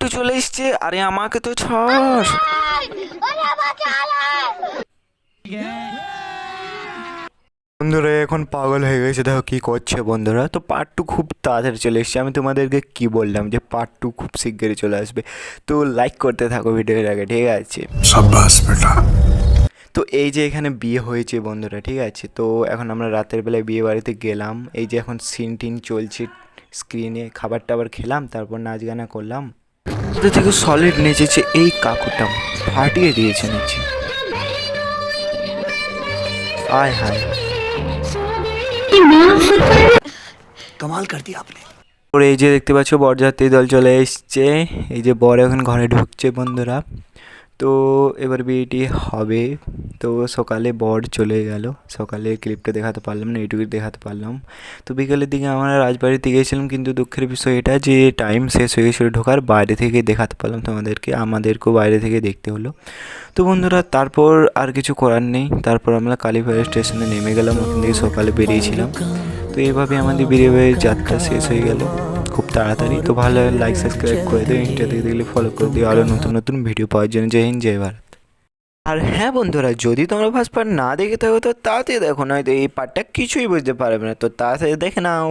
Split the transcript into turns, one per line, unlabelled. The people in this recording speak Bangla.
পাট্টু চলে এসছে। আরে আমাকে তো ছাড়। বন্ধুরা এখন পাগল হয়ে গেছে, দেখো কি করছে বন্ধুরা। তো পার্ট টু খুব তাড়াতাড়ি চলে এসছে। আমি তোমাদেরকে কি বললাম যে পার্ট টু খুব শিগগিরই চলে আসবে। তো লাইক করতে থাকো ভিডিওর আগে, ঠিক আছে?
शाबाश बेटा।
তো এই যে এখানে বিয়ে হয়েছে বন্ধুরা, ঠিক আছে? তো এখন আমরা রাতের বেলায় বিয়ে বাড়িতে গেলাম। এই যে এখন সিন টিন চলছে স্ক্রিনে, খাবার টাবার খেলাম, তারপর নাচ গানা করলাম। ওদের থেকে সলিড নেচেছে এই কাকুটা, ফাটিয়ে দিয়েছে নিচে। আয় হায় হায়।
कमाल कर दिया आपने।
ওর এই যে দেখতে পাচ্ছ বরযাত্রী দল চলে এসছে। এই যে বর এখন ঘরে ঢুকছে বন্ধুরা। তো এবার বিয়েটি হবে। তো সকালে বর চলে গেল, সকালে ক্লিপটা দেখাতে পারলাম না, এইটুকুই দেখাতে পারলাম। তো বিকেলের দিকে আমরা রাজবাড়িতে গিয়েছিলাম, কিন্তু দুঃখের বিষয় এটা যে টাইম শেষ হয়ে গেছিলো ঢোকার, বাইরে থেকে দেখাতে পারলাম তোমাদেরকে, আমাদেরকেও বাইরে থেকে দেখতে হলো। তো বন্ধুরা তারপর আর কিছু করার নেই, তারপর আমরা কালীবাড়ি স্টেশনে নেমে গেলাম, ওখান থেকে সকালে বেরিয়েছিলাম। তো এইভাবে আমাদের বেরিয়ে যাত্রা শেষ হয়ে গেল খুব তাড়াতাড়ি। তো ভালো লাইক সাবস্ক্রাইব করে দিও, ইনস্টা থেকে দেখলে ফলো করে দিও আরও নতুন নতুন ভিডিও পাওয়ার জন্য। জয় হিন্দ, জয় ভারত। আর হ্যাঁ বন্ধুরা, যদি তোমরা ফার্স্ট পার্ট না দেখে থাকো তো তাড়াতাড়ি দেখো, নয়তো এই পার্টটা কিছুই বুঝতে পারবে না। তো তাড়াতাড়ি দেখে নাও।